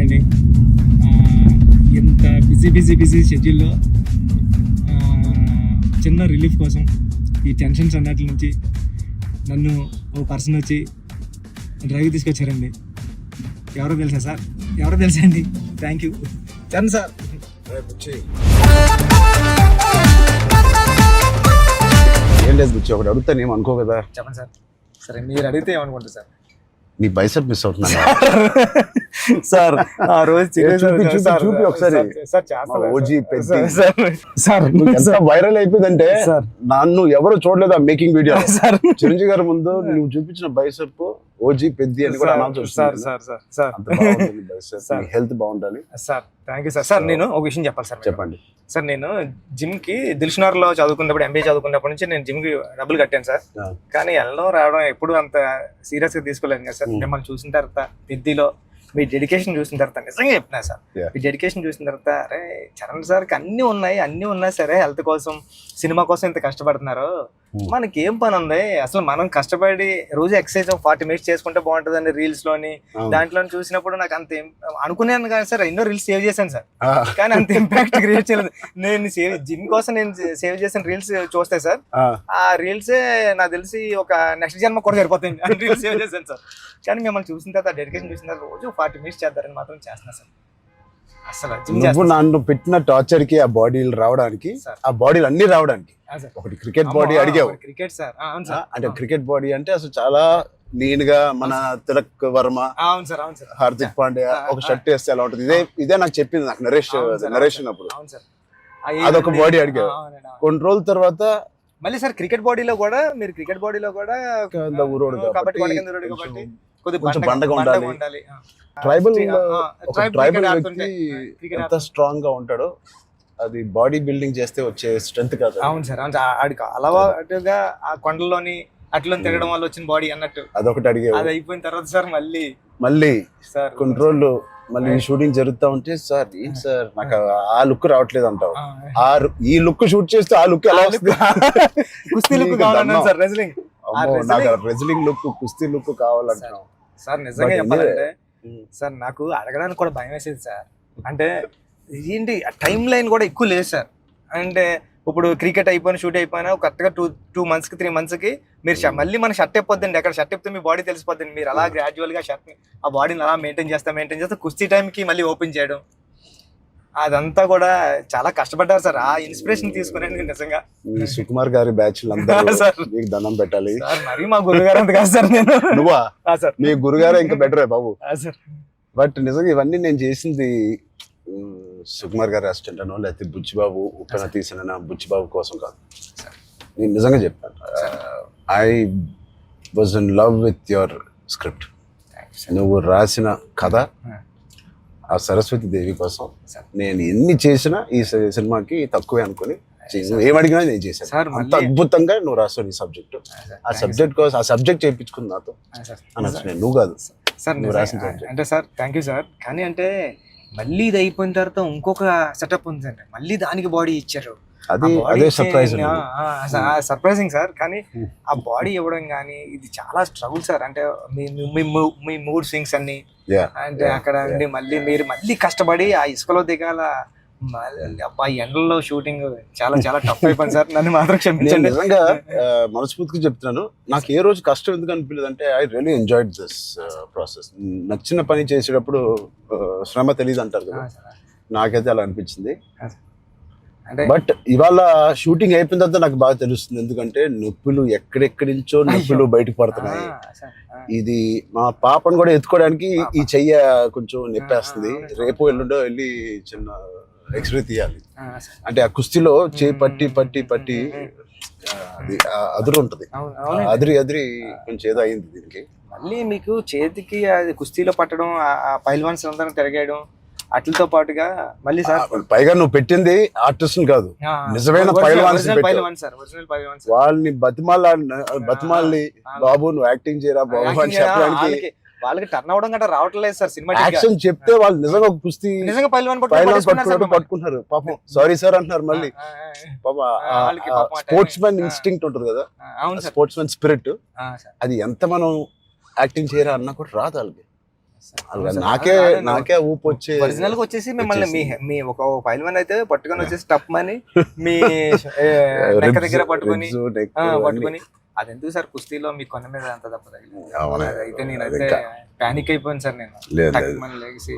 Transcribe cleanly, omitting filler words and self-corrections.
అండి. ఇంత బిజీ షెడ్యూల్లో చిన్న రిలీఫ్ కోసం ఈ టెన్షన్స్ అన్నట్ల నుంచి నన్ను ఓ పర్సన్ వచ్చి డ్రైవ్ తీసుకొచ్చారండి. ఎవరో తెలుసా అండి. Thank you Charan sir. ఏం లేదు బుచ్చి, ఒకటి అడుగుతాను ఏం అనుకో కదా. చెప్పండి సార్. సరే మీరు అడిగితే ఏమనుకుంటారు సార్? నీ బైసెప్ మిస్ అవుతున్నా సార్. ఆ రోజు చూపి ఒకసారి. వైరల్ అయిపోయిందంటే నన్ను ఎవరు చూడలేదు ఆ మేకింగ్ వీడియో. చిరంజీవి గారి ముందు నువ్వు చూపించిన బైసెప్ ఓజీ పెద్ది అని కూడా అనౌన్స్ చేస్తున్నారు. హెల్త్ బాగుండాలి sir. Thank you sir. Sir నేను ఒక విషయం చెప్పాలి సార్. చెప్పండి సార్. నేను జిమ్ కి దిల్షునగర్లో చదువుకున్నప్పుడు, ఎంబీఏ చదువుకున్నప్పటి నుంచి నేను జిమ్ కి డబ్బులు కట్టాను సార్. కానీ వెళ్ళడం రావడం ఎప్పుడు అంత సీరియస్ గా తీసుకోలేదు కదా సార్. మిమ్మల్ని చూసిన తర్వాత పెద్దిలో మీ డెడికేషన్ చూసిన తర్వాత నిజంగా చెప్తున్నా సార్, మీ డెడికేషన్ చూసిన తర్వాత అరే చరణ్ సార్కి అన్నీ ఉన్నాయి సరే, హెల్త్ కోసం సినిమా కోసం ఇంత కష్టపడుతున్నారు, మనకి ఏం పని ఉంది అసలు? మనం కష్టపడి రోజు ఎక్సర్సైజ్ 40 minutes చేసుకుంటే బాగుంటుందండి రీల్స్ లోని దాంట్లో చూసినప్పుడు నాకు అంత అనుకున్నాను కానీ సార్, ఎన్నో రీల్స్ సేవ్ చేశాను సార్, కానీ అంత ఇంపాక్ట్ క్రియేట్ చేయలేదు. నేను జిమ్ కోసం నేను సేవ్ చేసిన రీల్స్ చూస్తే సార్, ఆ రీల్సే నాకు తెలిసి ఒక నెక్స్ట్ జన్మ కూడా సరిపోతుంది రీల్స్ సేవ్ చేశాను సార్. కానీ మిమ్మల్ని చూసిన తర్వాత డెడికేషన్ చూసిన తర్వాత రోజు 40 minutes చేద్దారని మాత్రం చేస్తున్నా సార్. అసలు నువ్వు నన్ను పెట్టిన టార్చర్ కి ఆ బాడీలు రావడానికి, ఆ బాడీలు అన్ని రావడానికి ఒకటి క్రికెట్ బాడీ అడిగావు. క్రికెట్ సార్ అంటే క్రికెట్ బాడీ అంటే అసలు చాలా లీన్ గా మన తిలక్ వర్మ, హార్దిక్ పాండ్యా ఒక షర్ట్ వేస్తే ఎలా ఉంటుంది, ఇదే నాకు చెప్పింది నాకు నరేషన్ అప్పుడు. అదొక బాడీ అడిగావు. కొన్ని రోజుల తర్వాత మళ్ళీ సార్ క్రికెట్ బాడీలో కూడా కొంచెం బండగా ఉండాలి. ట్రైబల్ వ్యక్తి ఎంత స్ట్రాంగ్ గా ఉంటాడో అది బాడీ బిల్డింగ్ చేస్తే వచ్చే స్ట్రెంత్ కాదు. అవును సార్. ఆడికి అలవాటుగా ఆ కొండలోని అట్లా తిరగడం వల్ల వచ్చిన బాడీ అన్నట్టు అదొకటి అడిగే. అది అయిపోయిన తర్వాత సార్ మళ్ళీ సార్ కొన్ని రోజులు మళ్ళీ షూటింగ్ జరుగుతా ఉంటే సార్ ఏంటి సార్ నాకు ఆ లుక్ రావట్లేదు అంటావు. ఈ లుక్ షూట్ చేస్తే ఆ లుక్ ఎలా వస్తుంది? కుస్తీ లుక్ కావాలన్నా సార్, రెజ్లింగ్ రెజ్లింగ్ లుక్, కుస్తీ లుక్ కావాలంటున్నావు సార్. నిజంగా చెప్పాలంటే సార్ నాకు అడగడానికి కూడా భయం వేసేది సార్. అంటే ఏంటి టైం లైన్ కూడా ఎక్కువ లేదు సార్. అంటే ఇప్పుడు క్రికెట్ అయిపోయినా షూట్ అయిపోయినా కరెక్ట్గా 2 months కి 3 months కి మీరు మళ్ళీ మన షర్ట్ అయిపోద్దండి. అక్కడ షర్ట్ అయిపోతే మీ బాడీ తెలిసిపోద్దండి. మీరు అలా గ్రాడ్యువల్ గా షర్ట్ ఆ బాడీని అలా మెయింటైన్ చేస్తే కుస్తీ టైంకి మళ్ళీ ఓపెన్ చేయడం, అదంతా కూడా చాలా కష్టపడ్డారు సార్. ఆ ఇన్స్పిరేషన్ తీసుకునేందుకు నిజంగా సుకుమార్ గారి బ్యాచ్ మీకు దండం పెట్టాలి సార్. మరి మా గురుగారు అంత కాదు సార్. నేను నువ్వా సార్? మీ గురుగారు ఇంకా బెటరే బాబు. బట్ నిజంగా ఇవన్నీ నేను చేసింది సుకుమార్ గారి అసిస్టెంట్ అనో లేకపోతే బుచ్చిబాబు ఉప్పెన తీసిన బుచ్చిబాబు కోసం కాదు. నేను నిజంగా చెప్పాను, I was in love with your script. నువ్వు రాసిన కథ ఆ సరస్వతి దేవి కోసం నేను ఎన్ని చేసినా ఈ సినిమాకి తక్కువే అనుకుని ఏమడిగినా నేను చేశాను. అంత అద్భుతంగా నువ్వు రాస్తావు నీ సబ్జెక్ట్. ఆ సబ్జెక్ట్ కోసం ఆ సబ్జెక్ట్ చేయించుకుంది నాతో అనొచ్చు. నేను నువ్వు కాదు సార్ నువ్వు రాసిన అంటే సార్. Thank you sir. కానీ అంటే మళ్ళీ ఇది అయిపోయిన తర్వాత ఇంకొక సెటప్ ఉందండి, మళ్ళీ దానికి బాడీ ఇచ్చారు. Surprising sir. కానీ ఆ బాడీ ఇవ్వడం కానీ ఇది చాలా స్ట్రగుల్ సార్. అంటే మీ మూడ్ స్వింగ్స్ అన్ని అంటే అక్కడ ఉండి మళ్ళీ మీరు కష్టపడి ఆ ఇసుకలో దిగాల, అబ్బాయి ఎండల్లో షూటింగ్ చాలా చాలా టఫ్ అయిపోయింది సార్. నన్ను మాత్రం క్షమించండి. నిజంగా మనస్ఫూర్తిగా చెప్తున్నాను, నాకు ఏ రోజు కష్టం ఎందుకు అనిపించలేదు అంటే I really enjoyed this process. నచ్చిన పని చేసేటప్పుడు శ్రమ తెలియదు అంటారు కదా, నాకైతే అలా అనిపించింది. బట్ ఇవాళ షూటింగ్ అయిపోయిన తర్వాత నాకు బాగా తెలుస్తుంది, ఎందుకంటే నొప్పులు ఎక్కడెక్కడి నుంచో నొప్పులు బయటకు పడుతున్నాయి. ఇది మా పాపను కూడా ఎత్తుకోవడానికి ఈ చెయ్య కొంచెం నొప్పేస్తుంది. రేపు ఎల్లుండో వెళ్ళి చిన్న ఎక్స్రే తీయాలి. అంటే ఆ కుస్తీలో చేయి పట్టి అది అదురు ఉంటది, అదిరి కొంచెం ఏదో అయింది దీనికి. మళ్ళీ మీకు చేతికి అది కుస్తీలో పట్టడం, ఆ పైల్వాన్స్ అందరం తిరగేయడం అట్లతో పాటుగా మళ్ళీ సార్ పైగా నువ్వు పెట్టింది ఆర్టిస్ట్ కాదు, నిజమైన పైల్వాన్స్. వాళ్ళని బతిమాలి బాబు నువ్వు యాక్టింగ్ చేయరా బాబు అని చెప్పడానికి వాళ్ళకి టర్న్ అవడం గట్రా రావట్లేదు సార్. సినిమా యాక్షన్ చెప్తే వాళ్ళు నిజంగా కుస్తీ నిజంగా పైల్వాన్ పట్టుకుంటున్నారు. పాపం సారీ సార్ అంటున్నారు. మళ్ళీ స్పోర్ట్స్ మ్యాన్ ఇన్స్టింక్ట్ ఉంటుంది కదా, స్పోర్ట్స్ మ్యాన్ స్పిరిట్, అది ఎంత మనం యాక్టింగ్ చేయరా అన్నా కూడా రాదు వాళ్ళకి. అలా నాకే ఊపు వచ్చి ఒరిజినల్ గా వచ్చేసి మిమ్మల్ని మీ ఒక పైల్వాన్ అయితే పట్టుకొని వచ్చేసి టప్మని మీ నెక్క దగ్గర పట్టుకొని పట్టుకొని అది ఎందుకు సార్ కుస్తీలో మీ కొన్న మీద అంత దెబ్బ తగిలింది? అయితే నేనైతే పానిక్ అయిపోయాను సార్ నేను. లేదు టక్మని లేచి